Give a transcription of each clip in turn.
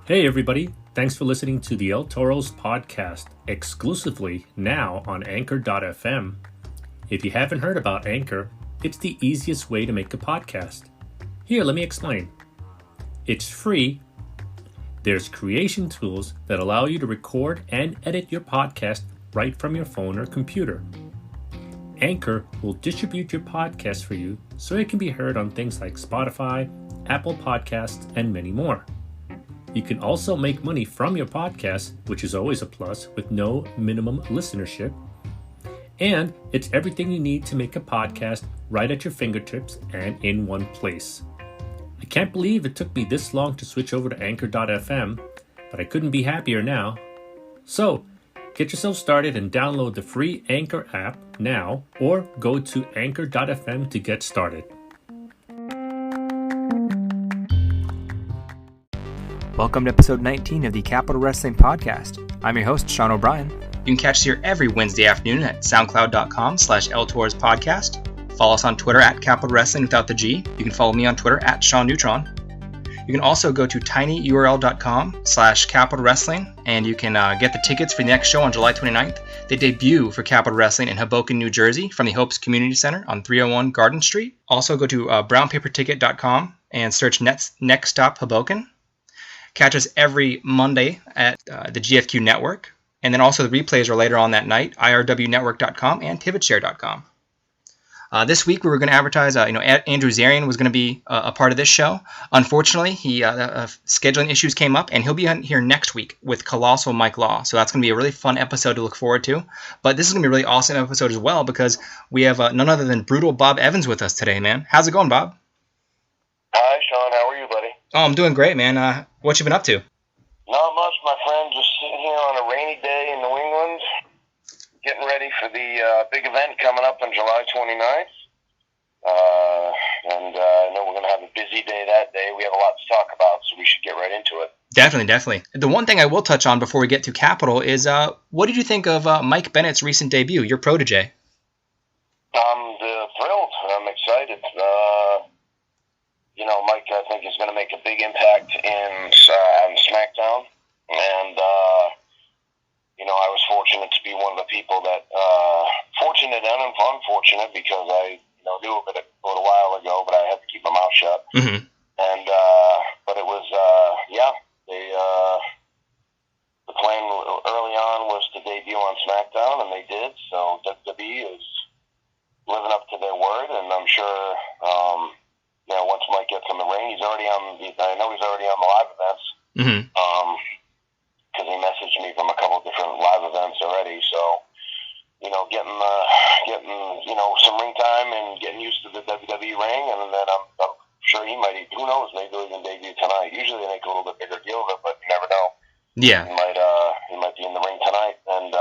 Hey everybody, thanks for listening to the El Toro's podcast, exclusively now on Anchor.fm. If you haven't heard about Anchor, it's the easiest way to make a podcast. Here, let me explain. It's free. There's creation tools that allow you to record and edit your podcast right from your phone or computer. Anchor will distribute your podcast for you so it can be heard on things like Spotify, Apple Podcasts, and many more. You can also make money from your podcast, which is always a plus, with no minimum listenership. And it's everything you need to make a podcast right at your fingertips and in one place. I can't believe it took me this long to switch over to Anchor.fm, but I couldn't be happier now. So, get yourself started and download the free Anchor app now, or go to Anchor.fm to get started. Welcome to episode 19 of the Capital Wrestling Podcast. I'm your host, Sean O'Brien. You can catch us here every Wednesday afternoon at soundcloud.com/LTorsPodcast. Follow us on Twitter at Capital Wrestling without the G. You can follow me on Twitter at Sean Neutron. You can also go to tinyurl.com/Capital Wrestling, and you can get the tickets for the next show on July 29th. They debut for Capital Wrestling in Hoboken, New Jersey from the Hopes Community Center on 301 Garden Street. Also go to brownpaperticket.com and search Next Stop Hoboken. Catch us every Monday at the GFQ Network. And then also the replays are later on that night, irwnetwork.com and pivotshare.com. This week we were going to advertise, Andrew Zarian was going to be a part of this show. Unfortunately, scheduling issues came up, and he'll be on here next week with Colossal Mike Law. So that's going to be a really fun episode to look forward to. But this is going to be a really awesome episode as well because we have none other than Brutal Bob Evans with us today, man. How's it going, Bob? Hi, Sean. How are you, buddy? Oh, I'm doing great, man. What you been up to? Not much, my friend. Just sitting here on a rainy day in New England, getting ready for the big event coming up on July 29th. I know we're going to have a busy day that day. We have a lot to talk about, so we should get right into it. Definitely. The one thing I will touch on before we get to Capital is what did you think of Mike Bennett's recent debut, your protege? I'm thrilled. I'm excited. Mike, I think, is going to make a big impact on SmackDown. And, I was fortunate to be one of the people that, fortunate and unfortunate, because I knew of it a little while ago, but I had to keep my mouth shut. Mm-hmm. And, but it was, the plan early on was to debut on SmackDown, and they did. So WWE is living up to their word, and I'm sure, once Mike gets in the ring, I know he's already on the live events. Mm-hmm. Because he messaged me from a couple of different live events already. So, getting some ring time and getting used to the WWE ring, and then I'm sure he might. Who knows? Maybe he'll even debut tonight. Usually they make a little bit bigger deal of it, but you never know. Yeah. He might be in the ring tonight, and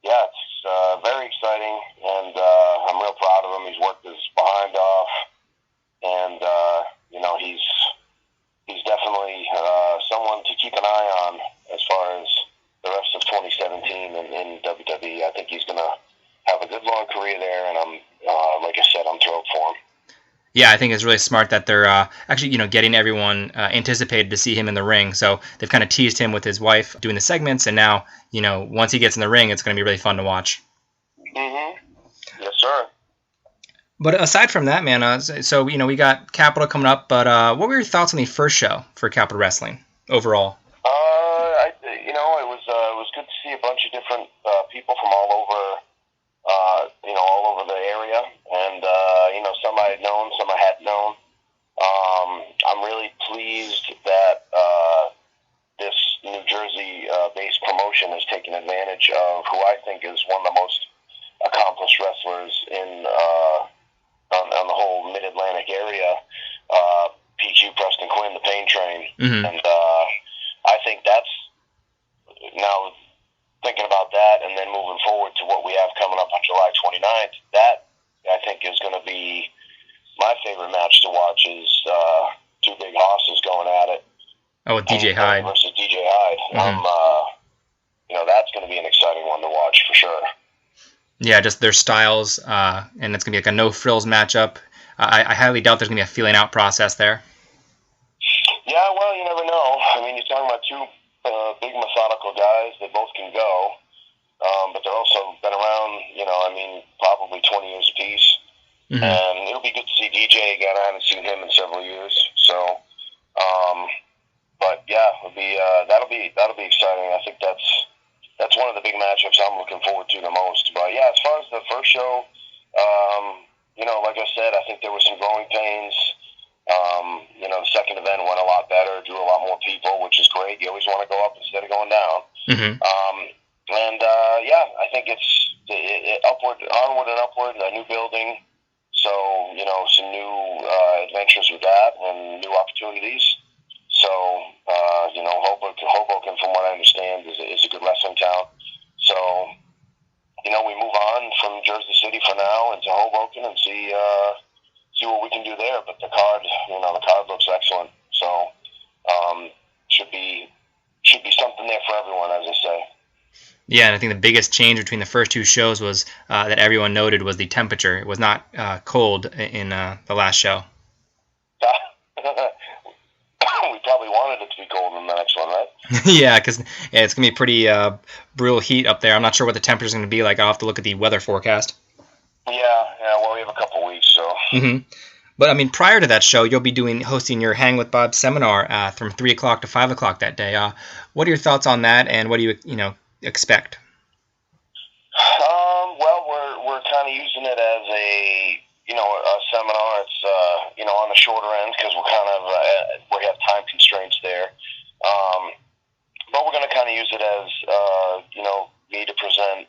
it's very exciting, and I'm real proud of him. He's worked his behind off. And, he's definitely someone to keep an eye on as far as the rest of 2017 in WWE. I think he's going to have a good long career there, and like I said, I'm thrilled for him. Yeah, I think it's really smart that they're actually, getting everyone anticipated to see him in the ring. So they've kind of teased him with his wife doing the segments, and now, once he gets in the ring, it's going to be really fun to watch. Mm-hmm. Yes, sir. But aside from that, man, we got Capital coming up, but what were your thoughts on the first show for Capital Wrestling overall? It was good to see a bunch of different people from all over the area, and some I had known, some I hadn't known. I'm really pleased that this New Jersey-based promotion has taken advantage of who I think is one of the most accomplished wrestlers on the whole Mid-Atlantic area, PQ Preston Quinn, the Pain Train. Mm-hmm. And I think that's, now thinking about that and then moving forward to what we have coming up on July 29th, that I think is going to be my favorite match to watch is two big hosses going at it. Oh, with DJ Hyde. Versus DJ Hyde. Mm-hmm. That's going to be an exciting one to watch for sure. Yeah, just their styles, and it's going to be like a no-frills matchup. I highly doubt there's going to be a feeling out process there. Yeah, well, you never know. I mean, you're talking about two big methodical guys. They both can go, but they're also been around, probably 20 years apiece. Mm-hmm. And it'll be good to see DJ again. I haven't seen him in several years. So, but yeah, that'll be exciting. I think that's one of the big matchups I'm looking forward to the most. But yeah, as far as the first show, like I said, I think there were some growing pains. The second event went a lot better, drew a lot more people, which is great. You always want to go up instead of going down. Mm-hmm. I think it's onward and upward, a new building. So, some new adventures with that and new opportunities. So, Hoboken, from what I understand, is a good wrestling town. So, we move on from Jersey City for now into Hoboken and see what we can do there. But the card looks excellent. So, should be something there for everyone, as I say. Yeah, and I think the biggest change between the first two shows was that everyone noted was the temperature. It was not cold in the last show. We probably wanted it to be cold in the next one, right? Yeah, because it's going to be pretty brutal heat up there. I'm not sure what the temperature is going to be like. I'll have to look at the weather forecast. Yeah, well, we have a couple weeks, so... Mm-hmm. But, I mean, prior to that show, you'll be hosting your Hang with Bob seminar from 3 o'clock to 5 o'clock that day. What are your thoughts on that, and what do you expect? Well, we're kind of using it as a seminar. It's on the shorter end because we have time constraints there. But we're going to kind of use it as me to present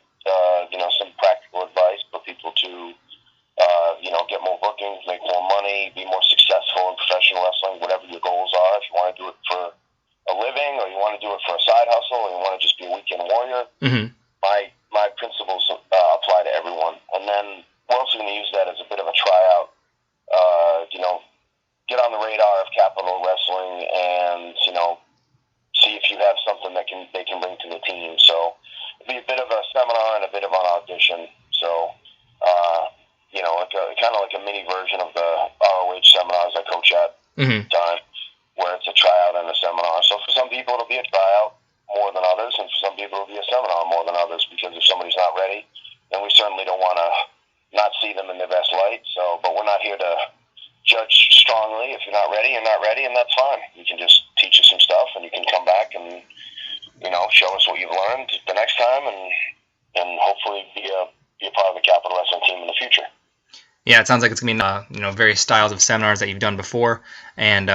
some practical advice for people to get more bookings, make more money, be more successful in professional wrestling, whatever your goals are. If you want to do it for a living, or you want to do it for a side hustle, or you want to just be a weekend warrior, mm-hmm. my principles apply to everyone. And then we're also going to use that as a bit of a tryout. Get on the radar of Capital Wrestling and see if you have something that they can bring to the team. So it'll be a bit of a seminar and a bit of an audition. So kind of like a mini version of the ROH seminars I coach at mm-hmm. time, where it's a tryout and a seminar. So for some people it'll be a tryout more than others, and for some people it'll be a seminar more than others, because if somebody's not ready, then we certainly don't want to not see them in their best light. So, but we're not here to judge strongly. If you're not ready, you're not ready, and that's fine. You can just teach us some stuff, and you can come back and show us what you've learned the next time, and hopefully be a part of the Capital Wrestling team in the future. Yeah, it sounds like it's going to be various styles of seminars that you've done before, and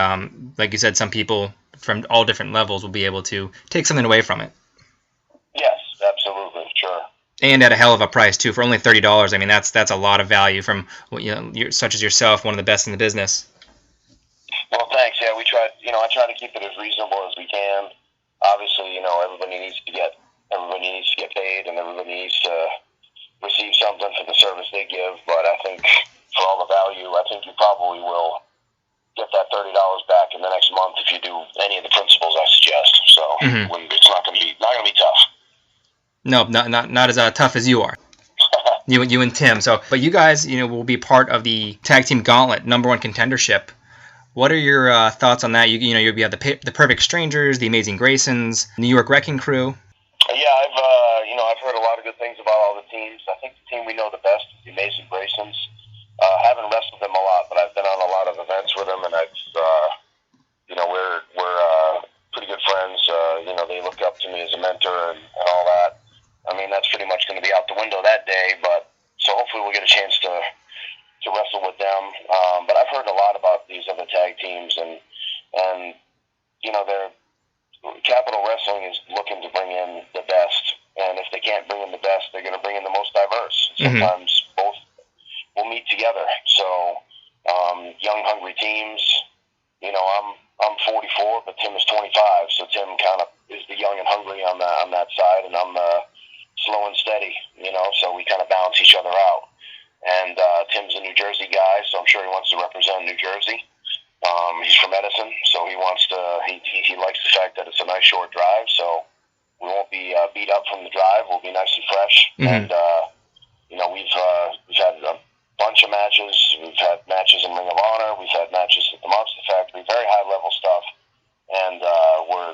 like you said, some people from all different levels will be able to take something away from it. Yes, absolutely, sure. And at a hell of a price too, for only $30. I mean, that's a lot of value from such as yourself, one of the best in the business. Well, thanks. Yeah, we try. I try to keep it as reasonable as we can. Obviously, everybody needs to get paid, and everybody needs to receive something for the service they give. But I think for all the value, I think you probably will get that $30 back in the next month if you do any of the principles I suggest. So mm-hmm. It's not going to be tough. No, not as tough as you are. you and Tim. So, but you guys, will be part of the tag team gauntlet #1 contendership. What are your thoughts on that? You'll be the Perfect Strangers, the Amazing Graysons, New York Wrecking Crew. Yeah, I've heard a lot of good things about all the teams. I think the team we know the best is the Amazing Graysons. Haven't wrestled them a lot, but I've been on a lot of events with them, and we're pretty good friends. They look up to me as a mentor and all that. I mean, that's pretty much going to be out the window that day, but so hopefully we'll get a chance to wrestle with them. But I've heard a lot about these other tag teams, and they're Capital Wrestling is looking to bring in the best, and if they can't bring in the best, they're going to bring in the most diverse. Sometimes mm-hmm. both will meet together. So young, hungry teams. I'm 44, but Tim is 25, so Tim kind of is the young and hungry on that side, and I'm the slow and steady. So we kind of balance each other out. And Tim's a New Jersey guy, so I'm sure he wants to represent New Jersey. He's from Edison, so he wants to. He likes the fact that it's a nice short drive, so we won't be beat up from the drive. We'll be nice and fresh. Mm-hmm. And we've had a bunch of matches. We've had matches in Ring of Honor. We've had matches at the Monster Factory. Very high level stuff, and we're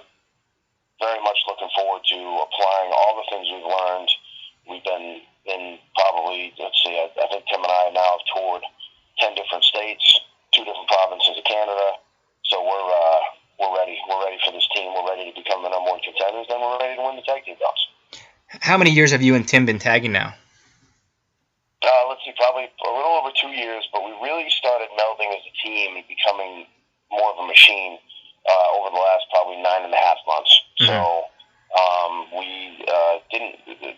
How many years have you and Tim been tagging now? Let's see, probably a little over 2 years, but we really started melding as a team and becoming more of a machine over the last probably 9.5 months. Mm-hmm. So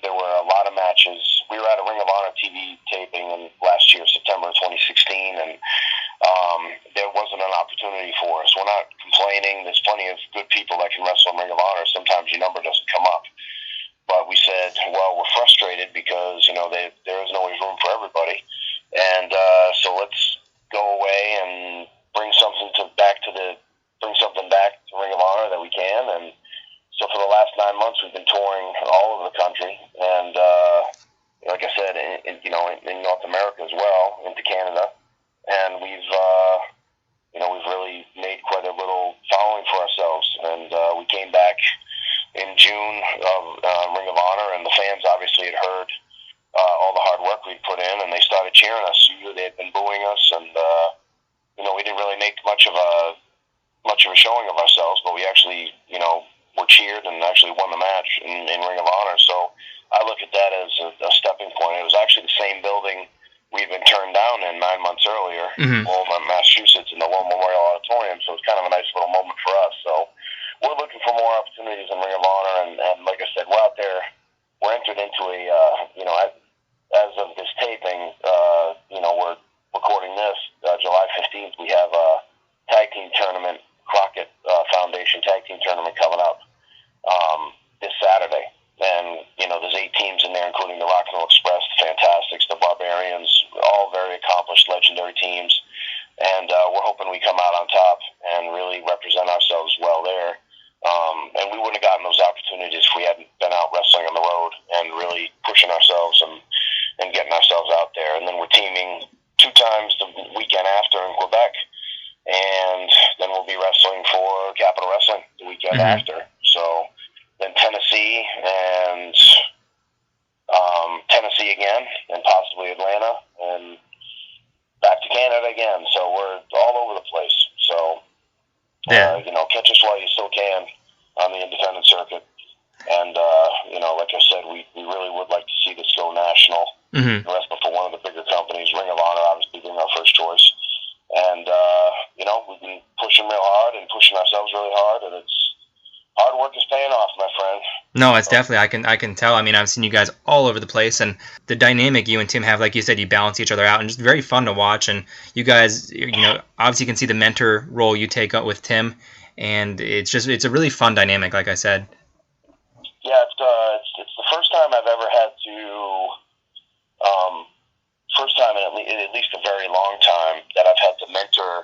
there were a lot of matches. We were at a Ring of Honor TV taping in last year, September 2016, and there wasn't an opportunity for us. We're not complaining. There's plenty of good people that can wrestle in Ring of Honor. Sometimes your number doesn't come up. But we said, well, we're frustrated because, there is always room for everybody. And so let's go away and bring something back to Ring of Honor that we can. And so for the last 9 months, we've been touring all over the country. And like I said, in North America as well, into Canada. And we've really made quite a little following for ourselves. And we came back in June of Ring of Honor, and the fans obviously had heard all the hard work we'd put in, and they started cheering us. They had been booing us, and we didn't really make much of a showing of ourselves, but we actually were cheered and actually won the match in Ring of Honor. So I look at that as a stepping point. It was actually the same building we had been turned down in 9 months earlier, Lowell, Massachusetts, in the Lowell Memorial Auditorium. So it was kind of a nice little moment for us. So we're looking for more opportunities in Ring of Honor, and like I said, we're out there. We're entered into as of this taping, we're recording this, July 15th, we have a tag team tournament, Crockett Foundation tag team tournament coming up this Saturday. And, there's 8 teams in there, including the Rock and Roll Express, the Fantastics, the Barbarians, all very accomplished, legendary teams. And we're hoping we come out on top and really represent ourselves well there. And we wouldn't have gotten those opportunities if we hadn't been out wrestling on the road and really pushing ourselves and getting ourselves out there. And then we're teaming 2 times the weekend after in Quebec, and then we'll be wrestling for Capital Wrestling the weekend after. So then Tennessee and Tennessee again, and possibly Atlanta, and back to Canada again. So we're all over the place. So catch us while you still can on the independent circuit. And, like I said, we really would like to see this go national. Wrestle for one of the bigger companies, Ring of Honor, obviously being our first choice. And, we've been pushing real hard and pushing ourselves really hard, and hard work is paying off, my friend. No, it's definitely, I can tell. I mean, I've seen you guys all over the place, and the dynamic you and Tim have, like you said, you balance each other out, and just very fun to watch. And you guys, obviously you can see the mentor role you take up with Tim, and it's a really fun dynamic, like I said. Yeah, it's the first time I've ever had to, first time in at least a very long time that I've had to mentor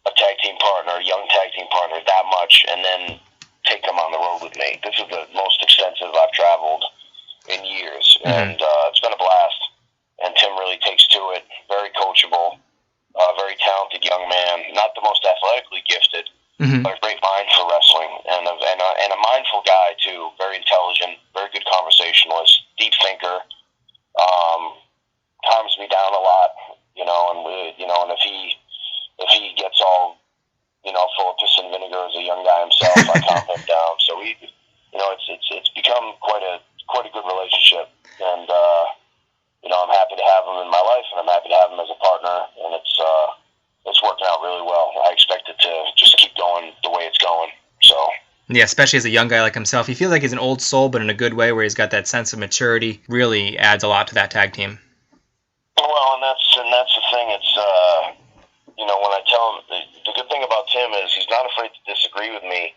a tag team partner, a young tag team partner, that much, and then take them on the road with me. This is the most extensive I've traveled in years, and it's been a blast. And Tim really takes to it. Very coachable, very talented young man. Not the most athletically gifted, but a great mind for wrestling, and a mindful guy too. Very intelligent, very good conversationalist, deep thinker. Calms me down a lot, and if he gets all, full of piss and vinegar as a young guy himself, I calm him down. So it's become quite a good relationship, and I'm happy to have him in my life, and I'm happy to have him as a partner, and it's working out really well. I expect it to just keep going the way it's going. So. Yeah, especially as a young guy like himself, he feels like he's an old soul, but in a good way, where he's got that sense of maturity. Really adds a lot to that tag team. Well, and that's the thing. It's when I tell him, the good thing about Tim is he's not afraid to disagree with me,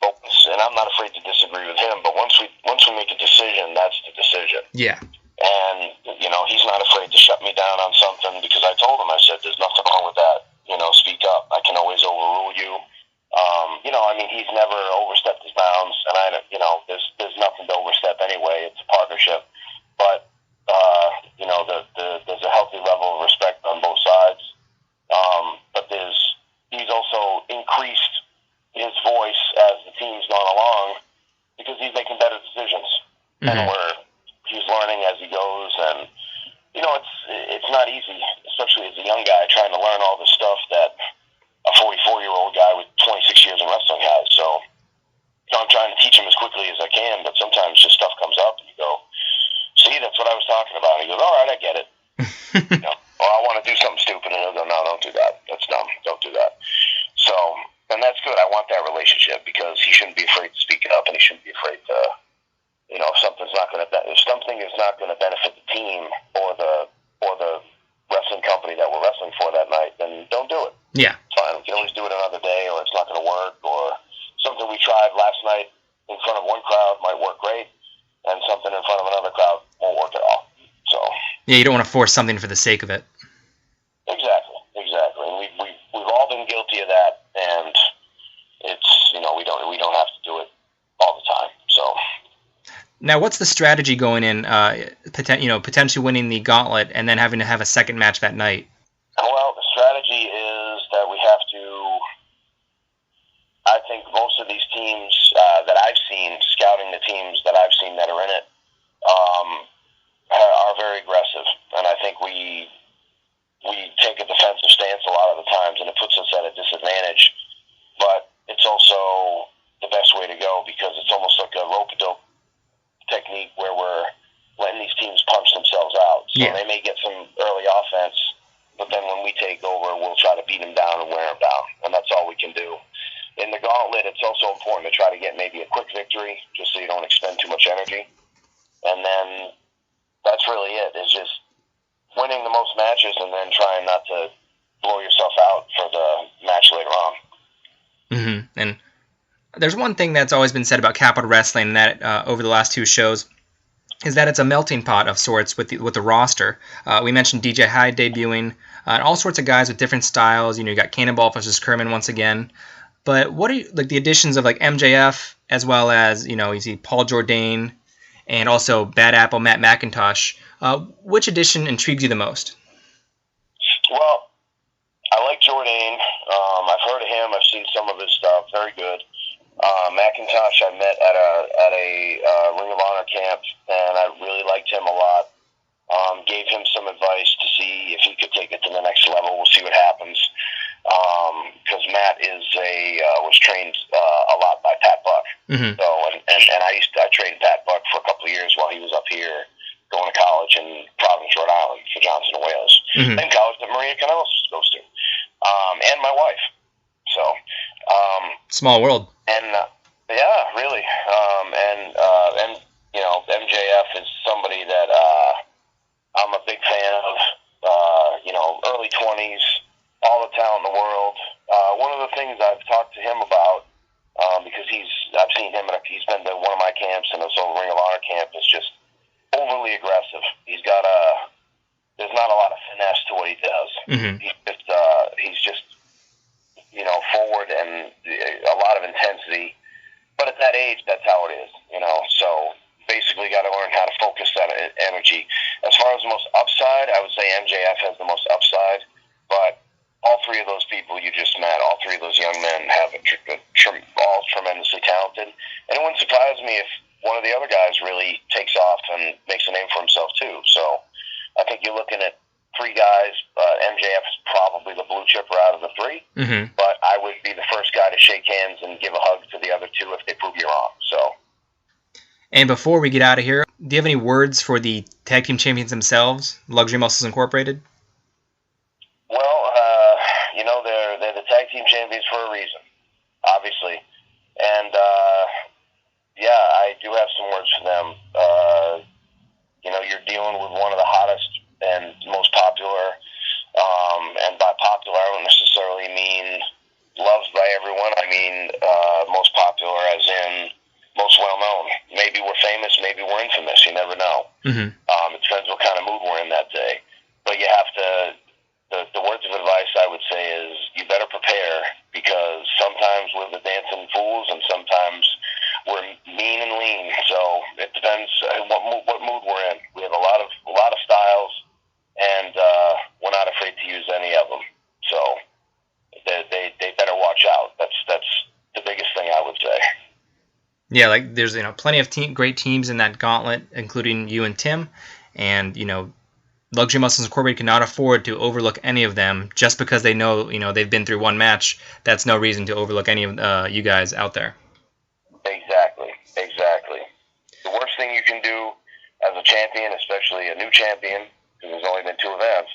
and I'm not afraid to disagree with him. But once we make a decision, that's the decision. Yeah. And he's not afraid to shut me down on something, because I told him, I said, "There's nothing wrong with that. Speak up. I can always overrule you." He's never overstepped his bounds, and there's nothing to overstep anyway. It's a partnership, but there's a healthy level of respect on both sides. But he's also increased his voice as the team's gone along, because he's making better decisions, and he's learning as he goes. And it's not easy, especially as a young guy, trying to learn all the stuff that a 44-year-old guy with 26 years in wrestling has. So I'm trying to teach him as quickly as I can, but sometimes just going to benefit the team or the wrestling company that we're wrestling for that night, then don't do it. Yeah. It's fine. We can always do it another day, or it's not going to work, or something we tried last night in front of one crowd might work great, and something in front of another crowd won't work at all. So. Yeah, you don't want to force something for the sake of it. Exactly. And we've all been guilty of that, and it's, we don't have to do it all the time. So. Now, what's the strategy going in, potentially winning the gauntlet and then having to have a second match that night? Well, the strategy is that we have to. I think most of these teams that I've seen, scouting the teams that I've seen that are in it, are very aggressive, and I think we take a defensive stance a lot of the times, and it puts us at a disadvantage. But it's also the best way to go, because it's almost like a rope-a-dope technique where we're letting these teams punch themselves out. So they may get some early offense, but then when we take over, we'll try to beat them down and wear them down, and that's all we can do. In the gauntlet, it's also important to try to get maybe a quick victory, just so you don't expend too much energy. And then that's really it. It's just winning the most matches and then trying not to blow yourself out for the match later on. Mm-hmm. And there's one thing that's always been said about Capital Wrestling, that over the last two shows, is that it's a melting pot of sorts with the roster. We mentioned DJ Hyde debuting, and all sorts of guys with different styles. You got Cannonball versus Kerman once again. But what are the additions of MJF, as well as you see Paul Jourdain, and also Bad Apple Matt McIntosh? Which addition intrigues you the most? Well, I like Jourdain. I've heard of him. I've seen some of his stuff. Very good. McIntosh I met at a Ring of Honor camp, and I really liked him a lot. Gave him some advice to see if he could take it to the next level. We'll see what happens. Because Matt was trained a lot by Pat Buck. Mm-hmm. So and I trained Pat Buck for a couple of years while he was up here going to college in Providence, Rhode Island for Johnson and Wales. Mm-hmm. Same college that Maria Canellis goes to, and my wife. So small world. And yeah, really. And MJF is somebody that I'm a big fan of. Early 20s, all the talent in the world. One of the things I've talked to him about, because I've seen him, he's been to one of my camps, and also Ring of Honor camp, is just overly aggressive. There's not a lot of finesse to what he does. Mm-hmm. He's just forward and a lot of intensity. But at that age, that's how it is, So basically, got to learn how to focus that energy. As far as the most upside, I would say MJF has the most upside. But all three of those people you just met, all three of those young men, have all tremendously talented. And it wouldn't surprise me if one of the other guys really takes off and makes a name for himself too. So I think you're looking at three guys. MJF is probably the blue chipper out of the three. Mm-hmm. But I would be the first guy to shake hands and give a hug to the other two if they prove you wrong. So. And before we get out of here, do you have any words for the tag team champions themselves, Luxury Muscles Incorporated? Well, they're the tag team champions for a reason, obviously. And, I do have some words for them. You're dealing with one of the hottest and most popular, and by popular, I don't necessarily mean loved by everyone. I mean most popular as in most well-known. Maybe we're famous, maybe we're infamous. You never know. Mm-hmm. It depends what kind of mood we're in that day. But you have to, the words of advice I would say is, you better prepare, because sometimes we're the dancing fools and sometimes we're mean and lean. So it depends what mood we're in. We have a lot of styles, and we're not afraid to use any of them. So they better watch out. That's the biggest thing I would say. Yeah, there's plenty of great teams in that gauntlet, including you and Tim, and Luxury Muscles Incorporated cannot afford to overlook any of them just because they know they've been through one match. That's no reason to overlook any of you guys out there. Exactly. The worst thing you can do as a champion, especially a new champion, because there's only been two events,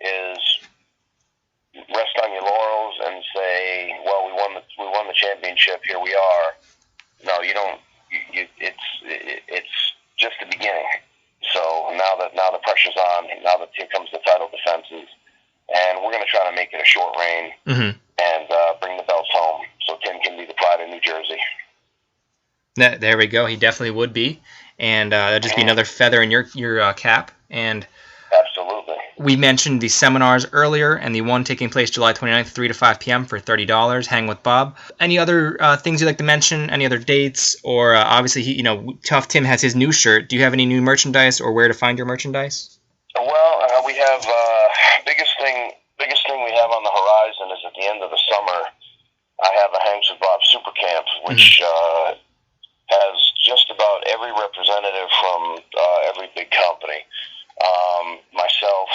is rest on your laurels and say, "Well, we won the championship. Here we are." No, you don't. It's just the beginning. So now the pressure's on. Now that here comes the title defenses, and we're going to try to make it a short reign and bring the belts home, so Tim can be the pride of New Jersey. There we go. He definitely would be, and that'd just be another feather in your cap. And absolutely. We mentioned the seminars earlier, and the one taking place July 29th, 3 to 5 p.m. for $30. Hang with Bob. Any other things you'd like to mention? Any other dates? Or obviously, Tough Tim has his new shirt. Do you have any new merchandise, or where to find your merchandise? Well, we have biggest thing we have on the horizon is at the end of the summer. I have a Hangs with Bob Super Camp, which has just about every representative from every big company. Myself,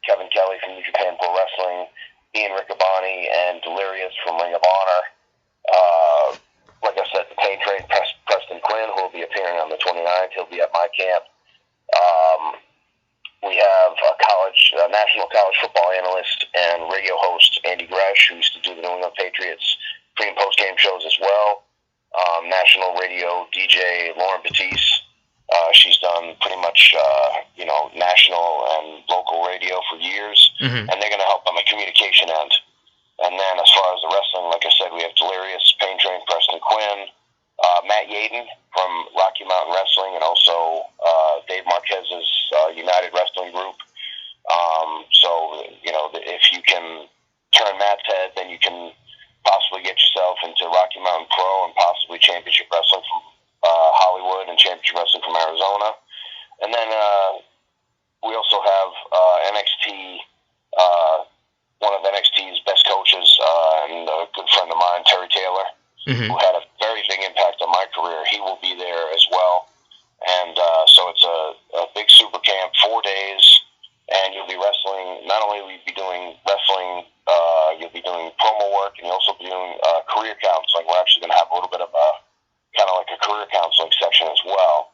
Kevin Kelly from New Japan Pro Wrestling, Ian Riccaboni, and Delirious from Ring of Honor. Like I said, the Pain Train Preston Quinn, who will be appearing on the 29th. He'll be at my camp. We have a national college football analyst and radio host, Andy Gresh, who used to do the New England Patriots pre- and post-game shows as well. National radio DJ Lauren Batiste. She's done pretty much, national and local radio for years, and they're going to help on the communication end. And then as far as the wrestling, like I said, we have Delirious, Pain Train, Preston Quinn, Matt Yaden from Rocky Mountain Wrestling, and also Dave Marquez's United Wrestling Group. If you can turn Matt's head, then you can possibly get yourself into Rocky Mountain Pro and possibly Championship Wrestling from Hollywood and Championship Wrestling from Arizona. And then we also have NXT, one of NXT's best coaches and a good friend of mine, Terry Taylor, who had a very big impact on my career. He will be there as well. And so it's a big super camp, 4 days, and you'll be wrestling. Not only will you be doing wrestling, you'll be doing promo work, and you'll also be doing career counseling. We're actually going to have a little bit of a kind of like a career counseling section as well.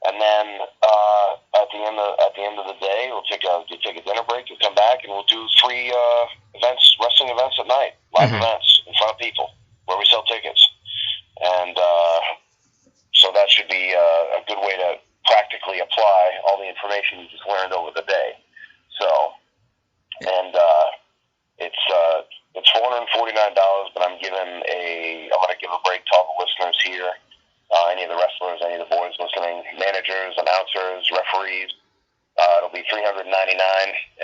And then at the end of the day, you take a dinner break. You'll come back, and we'll do 3 wrestling events at night, live events in front of people where we sell tickets. And so that should be a good way to practically apply all the information you just learned over the day. So, and it's $449, but I'm going to give a break to all the listeners here. Any of the wrestlers, any of the boys listening, managers, announcers, referees. It'll be $399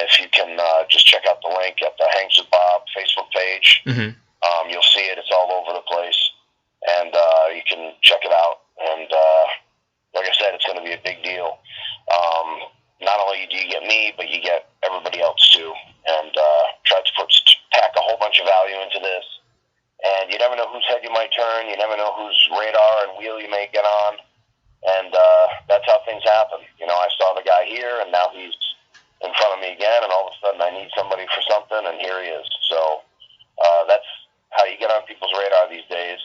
if you can just check out the link at the Hangs with Bob Facebook page. You'll see it. It's all over the place. And you can check it out. And like I said, it's going to be a big deal. Not only do you get me, but you get everybody else too. And try to pack a whole bunch of value into this. And you never know whose head you might turn. You never know whose radar and wheel you may get on. And that's how things happen. I saw the guy here, and now he's in front of me again, and all of a sudden I need somebody for something, and here he is. So that's how you get on people's radar these days.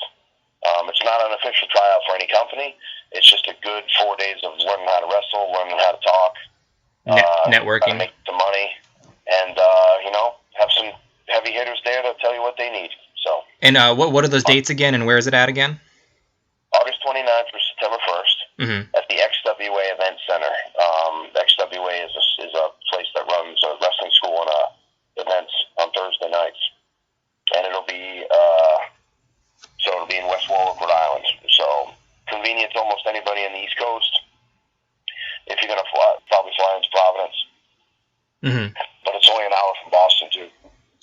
It's not an official tryout for any company. It's just a good 4 days of learning how to wrestle, learning how to talk. Networking. Make some money. And, have some heavy hitters there to tell you what they need. So. And what are those dates again, and where is it at again? August 29th through September 1st at the XWA Event Center. XWA is a place that runs a wrestling school and events on Thursday nights. And it'll be in West Warwick, Rhode Island. So convenient to almost anybody on the East Coast. If you're going to probably fly into Providence. But it's only an hour from Boston, too.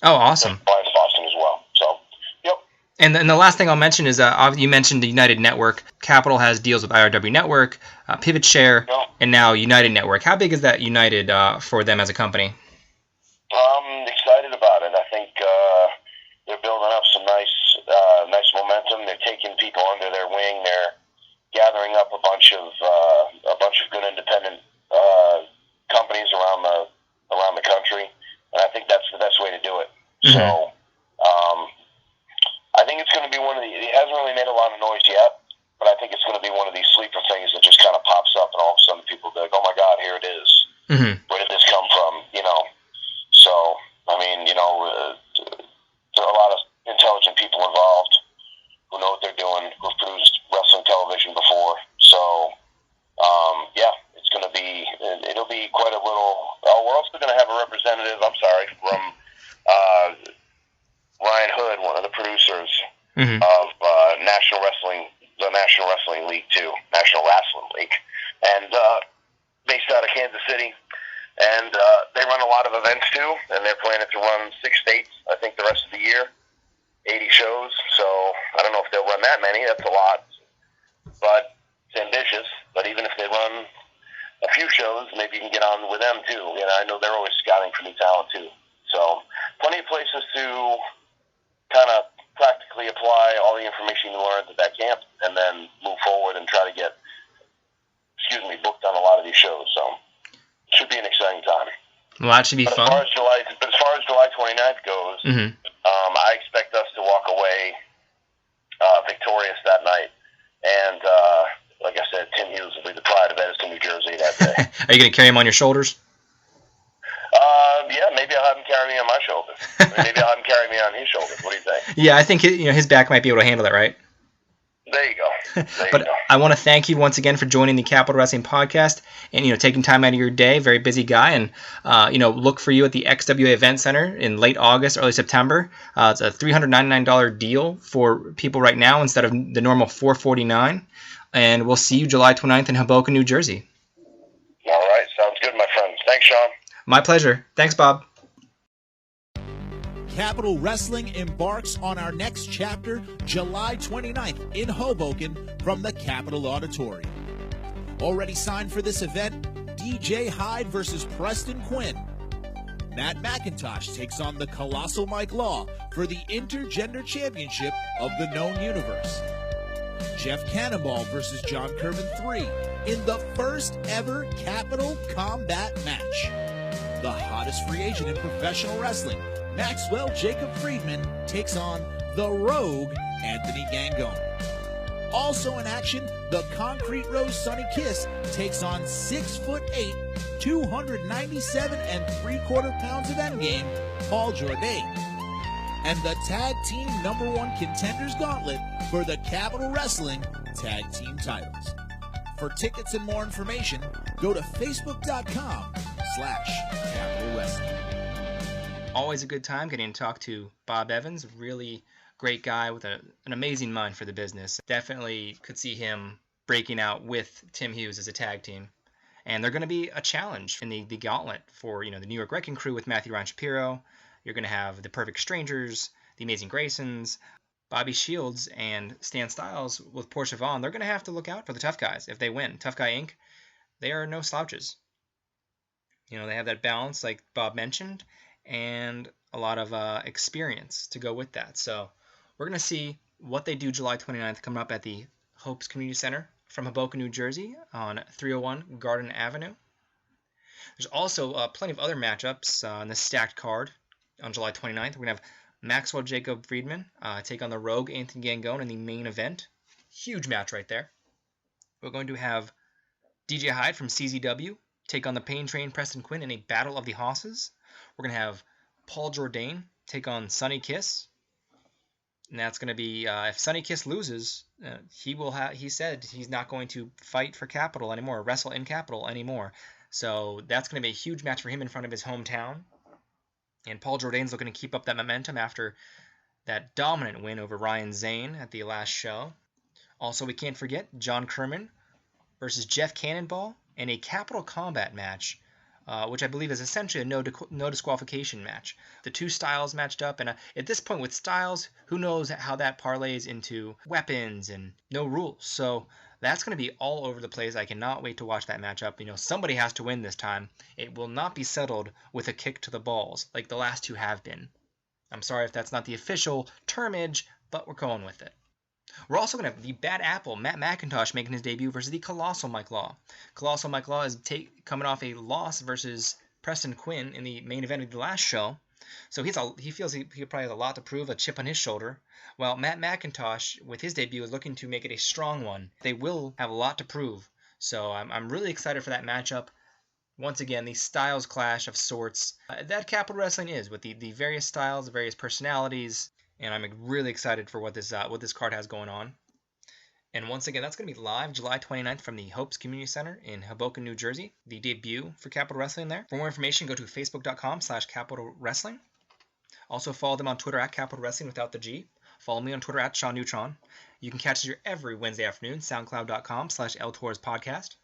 Oh, awesome. Fly into Boston as well. So, yep. And then the last thing I'll mention is you mentioned the United Network. Capital has deals with IRW Network, Pivot Share, and now United Network. How big is that United for them as a company? I'm excited about it. I think they're building up some nice momentum. They're taking people under their wing. They're gathering up a bunch of good independent companies around the country, and I think that's the best way to do it. So. I think it's going to be it hasn't really made a lot of noise yet, but I think it's going to be one of these sleeper things that just kind of pops up, and all of a sudden people go, oh my God, here it is. Where did this come from? So, I mean, there are a lot of intelligent people involved who know what they're doing, who've produced wrestling television before. So, it's going to be representative, from Ryan Hood, one of the producers of the National Wrestling League 2, National Wrestling League, and based out of Kansas City. And they run a lot of events too, and they're planning to run 6 states, I think, the rest of the year, 80 shows. So I don't know if they'll run that many. That's a lot, but it's ambitious. But even if they run a few shows, maybe you can get on with them too. You know, I know they're always scouting for new talent too. So plenty of places to kind of practically apply all the information you learned at that camp, and then move forward and try to get, booked on a lot of these shows. So it should be an exciting time. Well, that should be fun. As far as July 29th goes, I expect us to walk away victorious that night. And like I said, Tim Hughes will be the pride of Edison, New Jersey that day. Are you going to carry him on your shoulders? Yeah, maybe I'll have him carry me on my shoulders. Maybe I'll have him carry me on his shoulders. What do you think? Yeah, I think his back might be able to handle it, right? There you go. But I want to thank you once again for joining the Capital Wrestling Podcast and taking time out of your day. Very busy guy, and look for you at the XWA Event Center in late August, early September. It's a $399 deal for people right now instead of the normal $449. And we'll see you July 29th in Hoboken, New Jersey. All right, sounds good, my friends. Thanks, Sean. My pleasure. Thanks, Bob. Capital Wrestling embarks on our next chapter July 29th in Hoboken from the Capitol Auditorium. Already signed for this event, DJ Hyde versus Preston Quinn. Matt McIntosh takes on the Colossal Mike Law for the Intergender Championship of the Known Universe. Jeff Cannonball versus John Kervin III in the first ever Capital Combat match. The hottest free agent in professional wrestling, Maxwell Jacob Friedman, takes on the Rogue Anthony Gangone. Also in action, the Concrete Rose Sonny Kiss takes on 6'8", 297 3/4 pounds of endgame, Paul Jourdain. And the tag team #1 contenders gauntlet for the Capital Wrestling Tag Team titles. For tickets and more information, go to facebook.com/Capital Wrestling. Always a good time getting to talk to Bob Evans, really great guy with an amazing mind for the business. Definitely could see him breaking out with Tim Hughes as a tag team. And they're going to be a challenge in the gauntlet for the New York Wrecking Crew with Matthew Ryan Shapiro. You're going to have the Perfect Strangers, the Amazing Graysons, Bobby Shields, and Stan Styles with Portia Vaughn. They're going to have to look out for the Tough Guys if they win. Tough Guy Inc., they are no slouches. They have that balance like Bob mentioned, and a lot of experience to go with that. So we're going to see what they do July 29th coming up at the Hopes Community Center from Hoboken, New Jersey on 301 Garden Avenue. There's also plenty of other matchups on the stacked card on July 29th. We're going to have Maxwell Jacob Friedman take on the Rogue Anthony Gangone in the main event. Huge match right there. We're going to have DJ Hyde from CZW take on the Pain Train Preston Quinn in a Battle of the Hosses. We're going to have Paul Jourdain take on Sonny Kiss. And that's going to be, if Sonny Kiss loses, he said he's not going to fight for Capital anymore, wrestle in Capital anymore. So that's going to be a huge match for him in front of his hometown. And Paul Jourdain's looking to keep up that momentum after that dominant win over Ryan Zane at the last show. Also, we can't forget John Kerman versus Jeff Cannonball in a Capital Combat match, which I believe is essentially a no disqualification match. The two styles matched up, and at this point with styles, who knows how that parlays into weapons and no rules. So that's going to be all over the place. I cannot wait to watch that matchup. Somebody has to win this time. It will not be settled with a kick to the balls like the last two have been. I'm sorry if that's not the official termage, but we're going with it. We're also going to have the Bad Apple, Matt McIntosh, making his debut versus the Colossal Mike Law. Colossal Mike Law is coming off a loss versus Preston Quinn in the main event of the last show. So he feels he probably has a lot to prove, a chip on his shoulder. While Matt McIntosh, with his debut, is looking to make it a strong one. They will have a lot to prove. So I'm really excited for that matchup. Once again, the styles clash of sorts that Capital Wrestling is, with the various styles, the various personalities. And I'm really excited for what this card has going on. And once again, that's going to be live July 29th from the Hopes Community Center in Hoboken, New Jersey, the debut for Capital Wrestling there. For more information, go to facebook.com/Capital Wrestling. Also follow them on Twitter at Capital Wrestling without the G. Follow me on Twitter at Sean Neutron. You can catch us here every Wednesday afternoon, soundcloud.com/LTorsPodcast.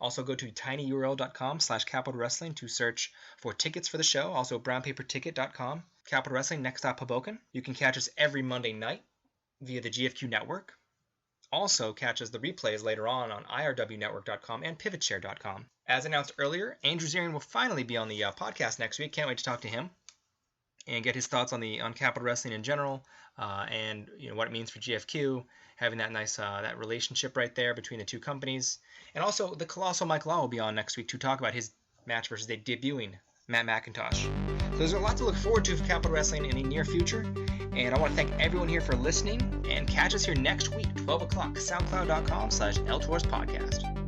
Also go to tinyurl.com/Capital Wrestling to search for tickets for the show. Also brownpaperticket.com, Capital Wrestling, next stop Hoboken. You can catch us every Monday night via the GFQ network. Also catch us the replays later on irwnetwork.com and pivotshare.com. As announced earlier, Andrew Zarian will finally be on the podcast next week. Can't wait to talk to him and get his thoughts on Capital Wrestling in general, and what it means for GFQ, having that nice that relationship right there between the two companies. And also the colossal Mike Law will be on next week to talk about his match versus the debuting Matt McIntosh. So there's a lot to look forward to for Capital Wrestling in the near future. And I want to thank everyone here for listening, and catch us here next week, 12 o'clock, soundcloud.com/LTorsPodcast.